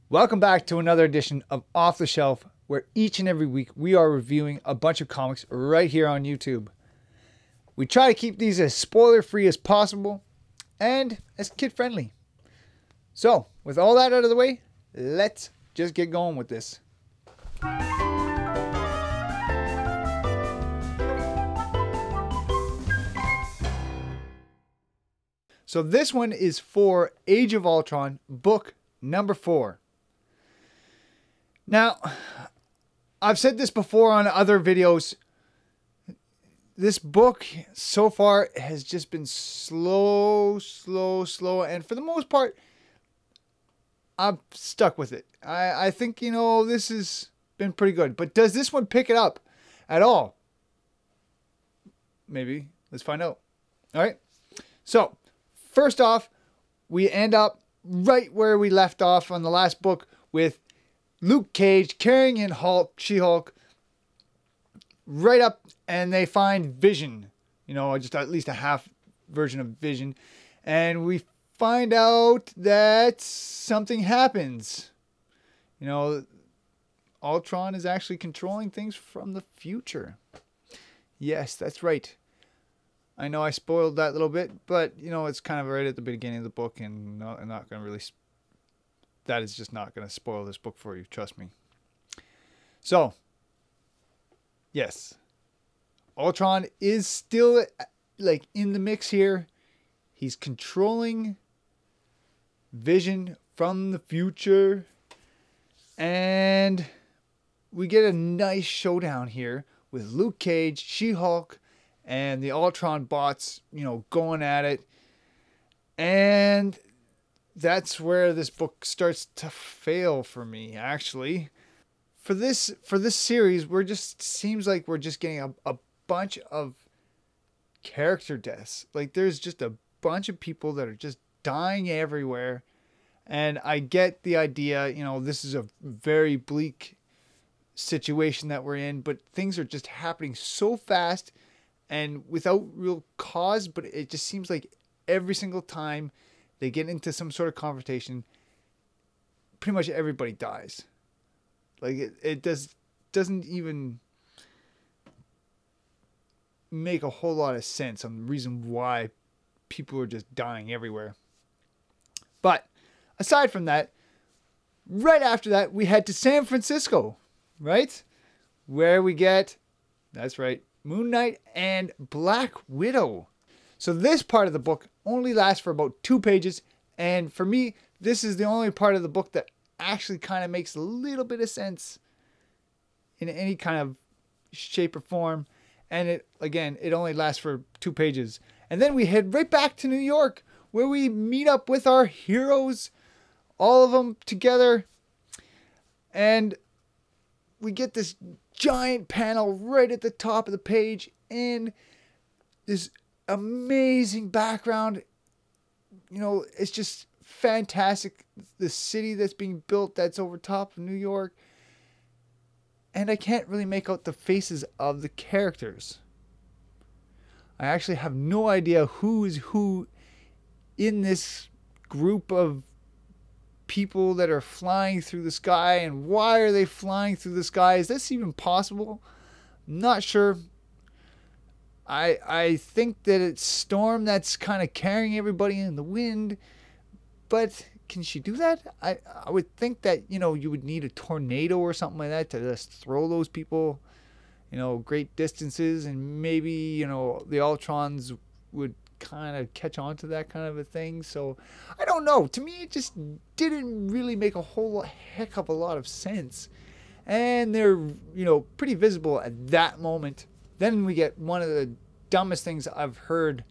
Welcome back to another edition of Off the Shelf, where each and every week we are reviewing a bunch of comics right here on YouTube. We try to keep these as spoiler-free as possible and as kid-friendly. So, with all that out of the way, let's just get going with this. So this one is for Age of Ultron, book number 4. Now, I've said this before on other videos. This book so far has just been slow. And for the most part, I'm stuck with it. I think, this has been pretty good. But does this one pick it up at all? Maybe. Let's find out. All right. So, first off, we end up right where we left off on the last book with Luke Cage carrying in She-Hulk right up, and they find Vision, just at least a half version of Vision, and we find out that something happens. Ultron is actually controlling things from the future. Yes, that's right. I know I spoiled that little bit, but it's kind of right at the beginning of the book, and I'm not going to really. That is just not going to spoil this book for you. Trust me. So, yes, Ultron is still in the mix here. He's controlling Vision from the future, and we get a nice showdown here with Luke Cage, She-Hulk, and the Ultron bots, going at it. And that's where this book starts to fail for me, actually. For this series, seems like we're just getting a bunch of character deaths. There's just a bunch of people that are just dying everywhere. And I get the idea, this is a very bleak situation that we're in, but things are just happening so fast and without real cause, but it just seems like every single time they get into some sort of confrontation, pretty much everybody dies. It doesn't even make a whole lot of sense on the reason why people are just dying everywhere. But aside from that, right after that, we head to San Francisco, right? Where we get, that's right, Moon Knight and Black Widow. So this part of the book only lasts for about 2 pages. And for me, this is the only part of the book that actually kind of makes a little bit of sense in any kind of shape or form. And it only lasts for 2 pages. And then we head right back to New York, where we meet up with our heroes, all of them together. And we get this giant panel right at the top of the page, and this amazing background. It's just fantastic. The city that's being built that's over top of New York. And I can't really make out the faces of the characters. I actually have no idea who is who in this group of people that are flying through the sky, and why are they flying through the sky? Is this even possible? I'm not sure. I think that it's Storm that's kind of carrying everybody in the wind, but can she do that? I would think that you would need a tornado or something like that to just throw those people great distances, and maybe the Ultrons would kind of catch on to that kind of a thing. So I don't know. To me, it just didn't really make a whole heck of a lot of sense, and they're pretty visible at that moment. Then we get one of the dumbest things I've heard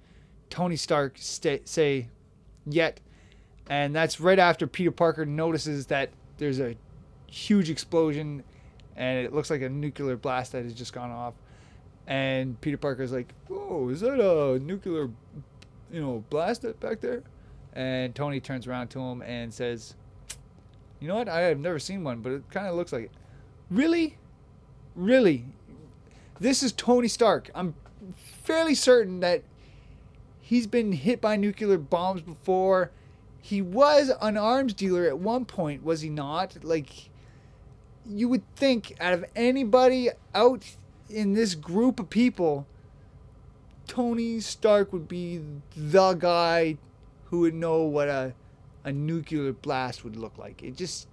Tony Stark say yet, and that's right after Peter Parker notices that there's a huge explosion and it looks like a nuclear blast that has just gone off, and Peter Parker's like, "Oh, is that a nuclear blast back there?" And Tony turns around to him and says, "You know what? I have never seen one, but it kind of looks like it." Really? This is Tony Stark. I'm fairly certain that he's been hit by nuclear bombs before. He was an arms dealer at one point, was he not? Like, you would think out of anybody out in this group of people, Tony Stark would be the guy who would know what a nuclear blast would look like. It just,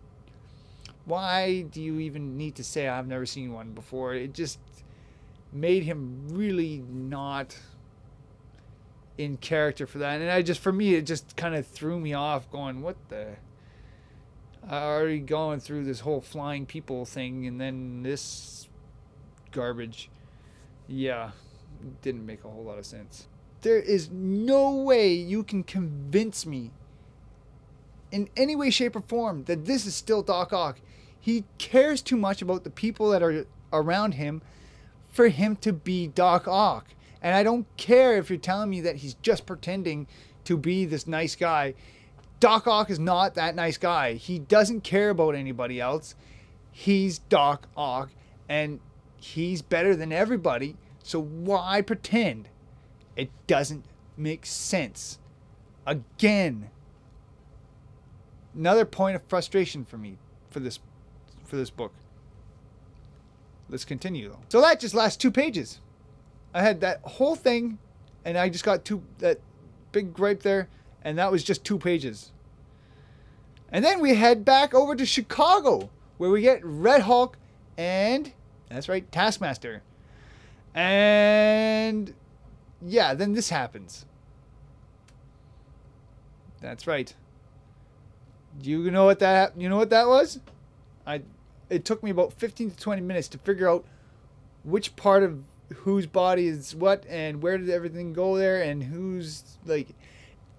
why do you even need to say I've never seen one before? It just made him really not in character for that. And for me, it just kind of threw me off, going, what the, I already going through this whole flying people thing, and then this garbage. Yeah, didn't make a whole lot of sense. There is no way you can convince me in any way, shape, or form that this is still Doc Ock. He cares too much about the people that are around him for him to be Doc Ock. And I don't care if you're telling me that he's just pretending to be this nice guy. Doc Ock is not that nice guy. He doesn't care about anybody else. He's Doc Ock, and he's better than everybody. So why pretend? It doesn't make sense. Again, another point of frustration for me for this book. Let's continue though. So that just lasts 2 pages. I had that whole thing, and I just got that big gripe there, and that was just 2 pages. And then we head back over to Chicago, where we get Red Hulk and, that's right, Taskmaster. And yeah, then this happens. That's right. You know what that was? It took me about 15 to 20 minutes to figure out which part of whose body is what and where did everything go there, and who's, like,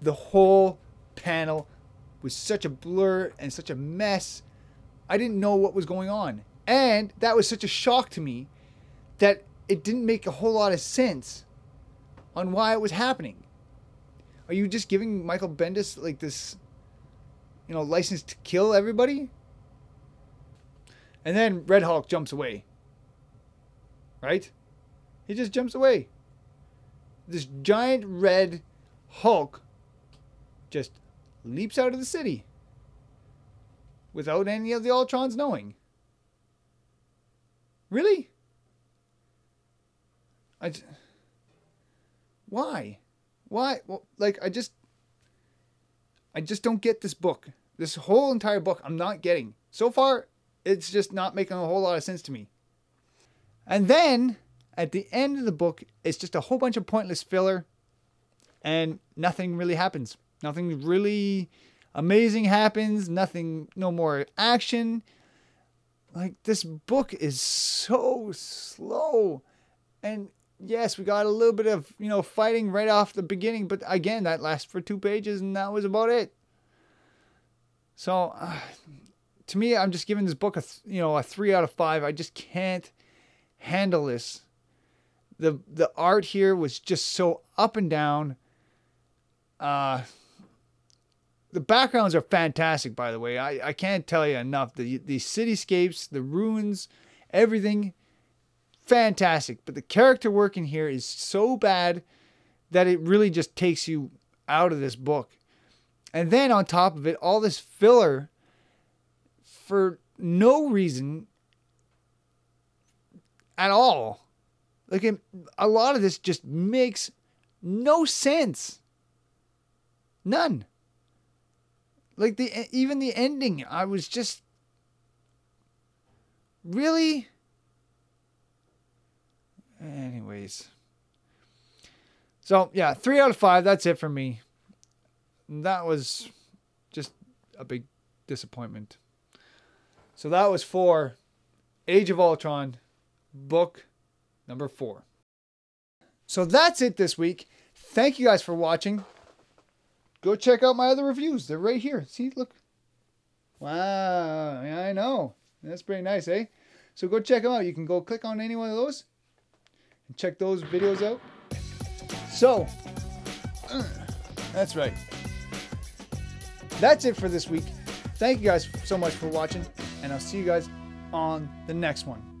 the whole panel was such a blur and such a mess. I didn't know what was going on, and that was such a shock to me that it didn't make a whole lot of sense on why it was happening. Are you just giving Michael Bendis like this, license to kill everybody? And then Red Hulk jumps away. Right? He just jumps away. This giant red Hulk just leaps out of the city without any of the Ultrons knowing. Really? Why? Why? Well, like, I just don't get this book. This whole entire book, I'm not getting. So far, it's just not making a whole lot of sense to me. And then, at the end of the book, it's just a whole bunch of pointless filler, and nothing really happens. Nothing really amazing happens. Nothing, no more action. Like, this book is so slow. And yes, we got a little bit of, fighting right off the beginning, but again, that lasts for 2 pages, and that was about it. So, to me, I'm just giving this book a 3 out of 5. I just can't handle this. The art here was just so up and down. The backgrounds are fantastic, by the way. I can't tell you enough. The cityscapes, the ruins, everything, fantastic. But the character work in here is so bad that it really just takes you out of this book. And then on top of it, all this filler for no reason at all. Like, a lot of this just makes no sense. None. Like, even the ending, I was just, really? Anyways. So, yeah, 3 out of 5. That's it for me. That was just a big disappointment. So that was for Age of Ultron, book number 4. So that's it this week. Thank you guys for watching. Go check out my other reviews. They're right here. See, look. Wow, yeah, I know. That's pretty nice, eh? So go check them out. You can go click on any one of those and check those videos out. So, that's right. That's it for this week. Thank you guys so much for watching, and I'll see you guys on the next one.